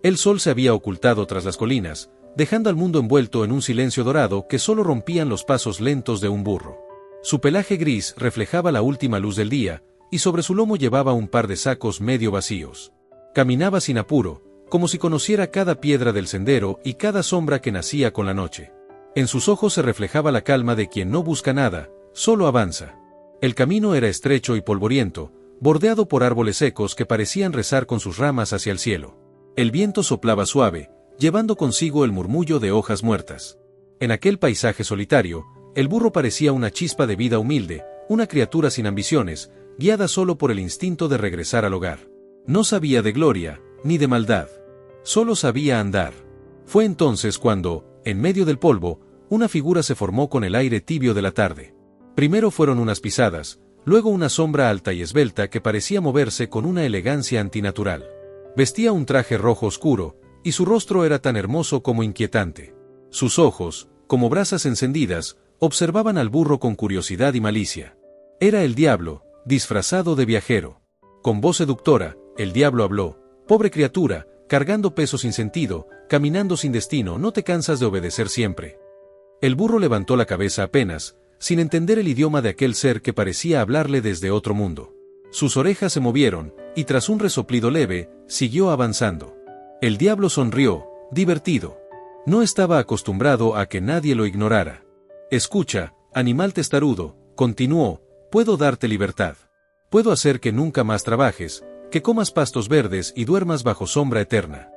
El sol se había ocultado tras las colinas, dejando al mundo envuelto en un silencio dorado que solo rompían los pasos lentos de un burro. Su pelaje gris reflejaba la última luz del día, y sobre su lomo llevaba un par de sacos medio vacíos. Caminaba sin apuro, como si conociera cada piedra del sendero y cada sombra que nacía con la noche. En sus ojos se reflejaba la calma de quien no busca nada, solo avanza. El camino era estrecho y polvoriento, bordeado por árboles secos que parecían rezar con sus ramas hacia el cielo. El viento soplaba suave, llevando consigo el murmullo de hojas muertas. En aquel paisaje solitario, el burro parecía una chispa de vida humilde, una criatura sin ambiciones, guiada solo por el instinto de regresar al hogar. No sabía de gloria, ni de maldad. Solo sabía andar. Fue entonces cuando, en medio del polvo, una figura se formó con el aire tibio de la tarde. Primero fueron unas pisadas, luego una sombra alta y esbelta que parecía moverse con una elegancia antinatural. Vestía un traje rojo oscuro, y su rostro era tan hermoso como inquietante. Sus ojos, como brasas encendidas, observaban al burro con curiosidad y malicia. Era el diablo, disfrazado de viajero. Con voz seductora, el diablo habló: «Pobre criatura, cargando peso sin sentido, caminando sin destino, ¿no te cansas de obedecer siempre?». El burro levantó la cabeza apenas, sin entender el idioma de aquel ser que parecía hablarle desde otro mundo. Sus orejas se movieron, y tras un resoplido leve, siguió avanzando. El diablo sonrió, divertido. No estaba acostumbrado a que nadie lo ignorara. «Escucha, animal testarudo», continuó, «puedo darte libertad. Puedo hacer que nunca más trabajes, que comas pastos verdes y duermas bajo sombra eterna».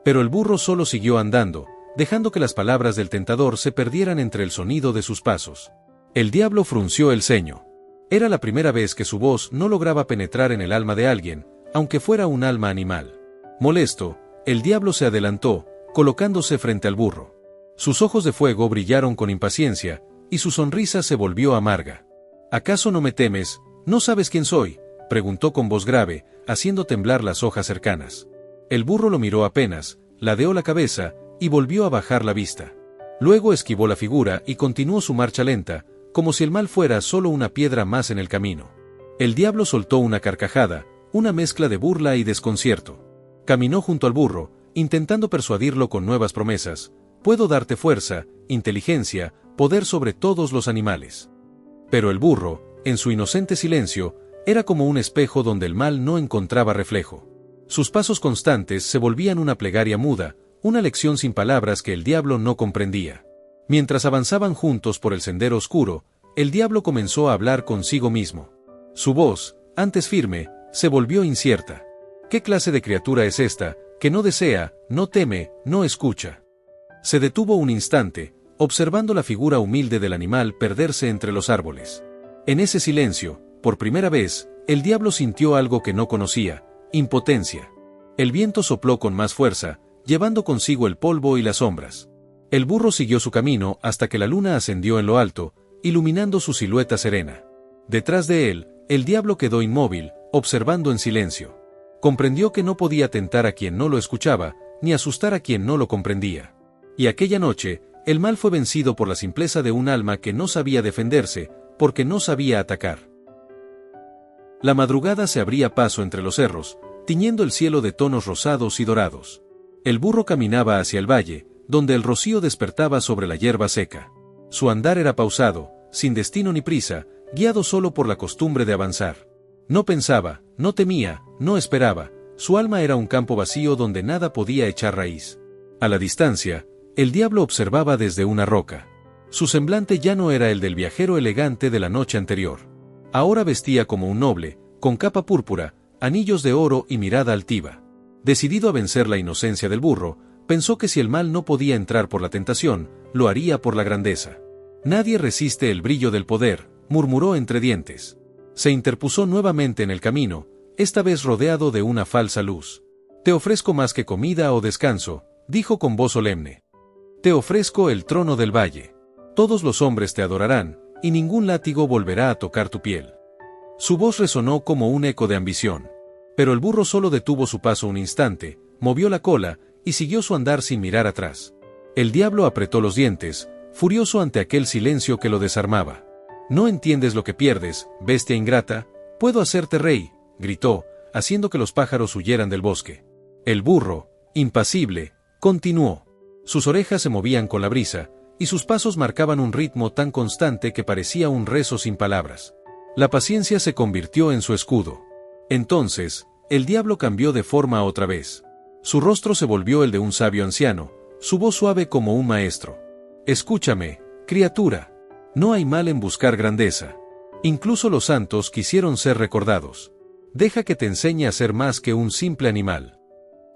Pero el burro solo siguió andando, dejando que las palabras del tentador se perdieran entre el sonido de sus pasos. El diablo frunció el ceño. Era la primera vez que su voz no lograba penetrar en el alma de alguien, aunque fuera un alma animal. Molesto, el diablo se adelantó, colocándose frente al burro. Sus ojos de fuego brillaron con impaciencia, y su sonrisa se volvió amarga. «¿Acaso no me temes? ¿No sabes quién soy?», preguntó con voz grave, haciendo temblar las hojas cercanas. El burro lo miró apenas, ladeó la cabeza, y volvió a bajar la vista. Luego esquivó la figura y continuó su marcha lenta, como si el mal fuera solo una piedra más en el camino. El diablo soltó una carcajada, una mezcla de burla y desconcierto. Caminó junto al burro, intentando persuadirlo con nuevas promesas: «Puedo darte fuerza, inteligencia, poder sobre todos los animales». Pero el burro, en su inocente silencio, era como un espejo donde el mal no encontraba reflejo. Sus pasos constantes se volvían una plegaria muda, una lección sin palabras que el diablo no comprendía. Mientras avanzaban juntos por el sendero oscuro, el diablo comenzó a hablar consigo mismo. Su voz, antes firme, se volvió incierta. ¿Qué clase de criatura es esta, que no desea, no teme, no escucha? Se detuvo un instante, observando la figura humilde del animal perderse entre los árboles. En ese silencio, por primera vez, el diablo sintió algo que no conocía: impotencia. El viento sopló con más fuerza, llevando consigo el polvo y las sombras. El burro siguió su camino hasta que la luna ascendió en lo alto, iluminando su silueta serena. Detrás de él, el diablo quedó inmóvil, observando en silencio. Comprendió que no podía tentar a quien no lo escuchaba, ni asustar a quien no lo comprendía. Y aquella noche, el mal fue vencido por la simpleza de un alma que no sabía defenderse, porque no sabía atacar. La madrugada se abría paso entre los cerros, tiñendo el cielo de tonos rosados y dorados. El burro caminaba hacia el valle, donde el rocío despertaba sobre la hierba seca. Su andar era pausado, sin destino ni prisa, guiado solo por la costumbre de avanzar. No pensaba, no temía, no esperaba. Su alma era un campo vacío donde nada podía echar raíz. A la distancia, el diablo observaba desde una roca. Su semblante ya no era el del viajero elegante de la noche anterior. Ahora vestía como un noble, con capa púrpura, anillos de oro y mirada altiva. Decidido a vencer la inocencia del burro, pensó que si el mal no podía entrar por la tentación, lo haría por la grandeza. «Nadie resiste el brillo del poder», murmuró entre dientes. Se interpuso nuevamente en el camino, esta vez rodeado de una falsa luz. «Te ofrezco más que comida o descanso», dijo con voz solemne. «Te ofrezco el trono del valle. Todos los hombres te adorarán, y ningún látigo volverá a tocar tu piel». Su voz resonó como un eco de ambición. Pero el burro solo detuvo su paso un instante, movió la cola, y siguió su andar sin mirar atrás. El diablo apretó los dientes, furioso ante aquel silencio que lo desarmaba. «¿No entiendes lo que pierdes, bestia ingrata? Puedo hacerte rey», gritó, haciendo que los pájaros huyeran del bosque. El burro, Impasible, continuó. Sus orejas se movían con la brisa, y sus pasos marcaban un ritmo tan constante que parecía un rezo sin palabras. La paciencia se convirtió en su escudo. Entonces, el diablo cambió de forma otra vez. Su rostro se volvió el de un sabio anciano, su voz suave como un maestro. Escúchame, criatura. No hay mal en buscar grandeza. Incluso los santos quisieron ser recordados. Deja que te enseñe a ser más que un simple animal.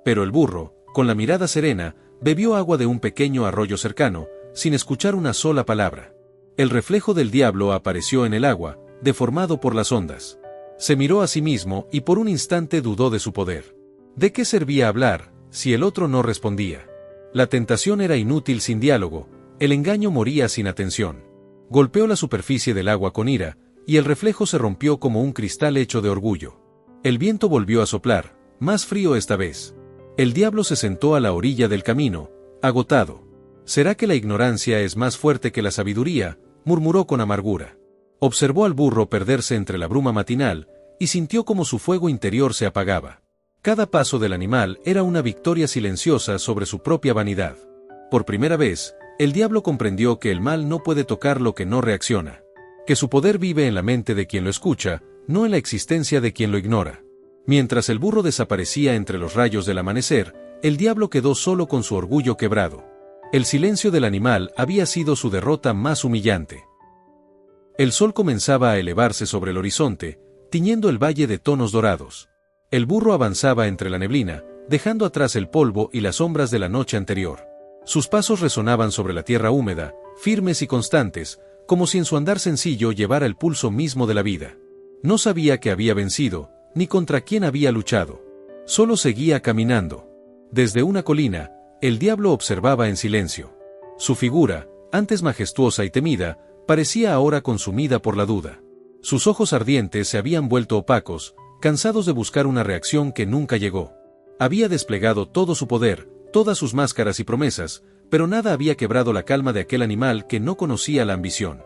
Pero el burro, con la mirada serena, bebió agua de un pequeño arroyo cercano, sin escuchar una sola palabra. El reflejo del diablo apareció en el agua, deformado por las ondas. Se miró a sí mismo y por un instante dudó de su poder. ¿De qué servía hablar, si el otro no respondía? La tentación era inútil sin diálogo, el engaño moría sin atención. Golpeó la superficie del agua con ira, y el reflejo se rompió como un cristal hecho de orgullo. El viento volvió a soplar, más frío esta vez. El diablo se sentó a la orilla del camino, agotado. ¿Será que la ignorancia es más fuerte que la sabiduría?, murmuró con amargura. Observó al burro perderse entre la bruma matinal, y sintió como su fuego interior se apagaba. Cada paso del animal era una victoria silenciosa sobre su propia vanidad. Por primera vez, el diablo comprendió que el mal no puede tocar lo que no reacciona. Que su poder vive en la mente de quien lo escucha, no en la existencia de quien lo ignora. Mientras el burro desaparecía entre los rayos del amanecer, el diablo quedó solo con su orgullo quebrado. El silencio del animal había sido su derrota más humillante. El sol comenzaba a elevarse sobre el horizonte, tiñendo el valle de tonos dorados. El burro avanzaba entre la neblina, dejando atrás el polvo y las sombras de la noche anterior. Sus pasos resonaban sobre la tierra húmeda, firmes y constantes, como si en su andar sencillo llevara el pulso mismo de la vida. No sabía que había vencido, ni contra quién había luchado. Solo seguía caminando. Desde una colina, el diablo observaba en silencio. Su figura, antes majestuosa y temida, parecía ahora consumida por la duda. Sus ojos ardientes se habían vuelto opacos, cansados de buscar una reacción que nunca llegó. Había desplegado todo su poder, todas sus máscaras y promesas, pero nada había quebrado la calma de aquel animal que no conocía la ambición.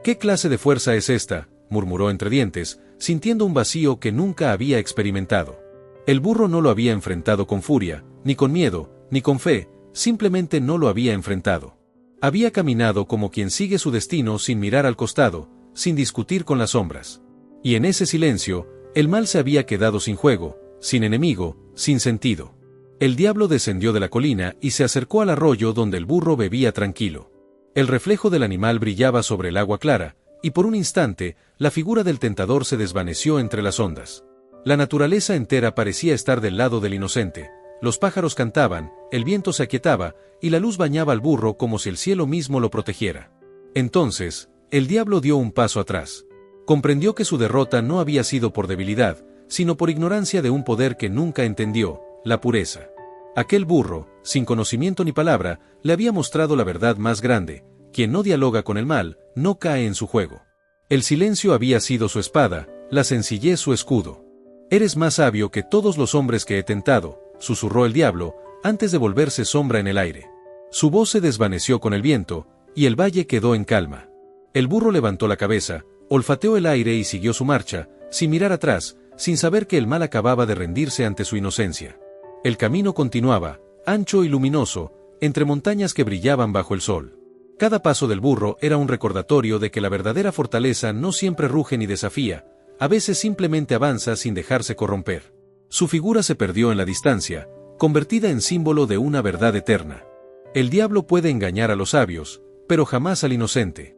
¿Qué clase de fuerza es esta?, murmuró entre dientes, sintiendo un vacío que nunca había experimentado. El burro no lo había enfrentado con furia, ni con miedo, ni con fe, simplemente no lo había enfrentado. Había caminado como quien sigue su destino sin mirar al costado, sin discutir con las sombras. Y en ese silencio, el mal se había quedado sin juego, sin enemigo, sin sentido. El diablo descendió de la colina y se acercó al arroyo donde el burro bebía tranquilo. El reflejo del animal brillaba sobre el agua clara, y por un instante, la figura del tentador se desvaneció entre las ondas. La naturaleza entera parecía estar del lado del inocente. Los pájaros cantaban, el viento se aquietaba, y la luz bañaba al burro como si el cielo mismo lo protegiera. Entonces, el diablo dio un paso atrás. Comprendió que su derrota no había sido por debilidad, sino por ignorancia de un poder que nunca entendió, la pureza. Aquel burro, sin conocimiento ni palabra, le había mostrado la verdad más grande: quien no dialoga con el mal, no cae en su juego. El silencio había sido su espada, la sencillez su escudo. «Eres más sabio que todos los hombres que he tentado», susurró el diablo, antes de volverse sombra en el aire. Su voz se desvaneció con el viento, y el valle quedó en calma. El burro levantó la cabeza, olfateó el aire y siguió su marcha, sin mirar atrás, sin saber que el mal acababa de rendirse ante su inocencia. El camino continuaba, ancho y luminoso, entre montañas que brillaban bajo el sol. Cada paso del burro era un recordatorio de que la verdadera fortaleza no siempre ruge ni desafía, a veces simplemente avanza sin dejarse corromper. Su figura se perdió en la distancia, convertida en símbolo de una verdad eterna. El diablo puede engañar a los sabios, pero jamás al inocente.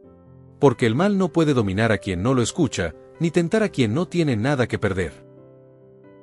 Porque el mal no puede dominar a quien no lo escucha, ni tentar a quien no tiene nada que perder.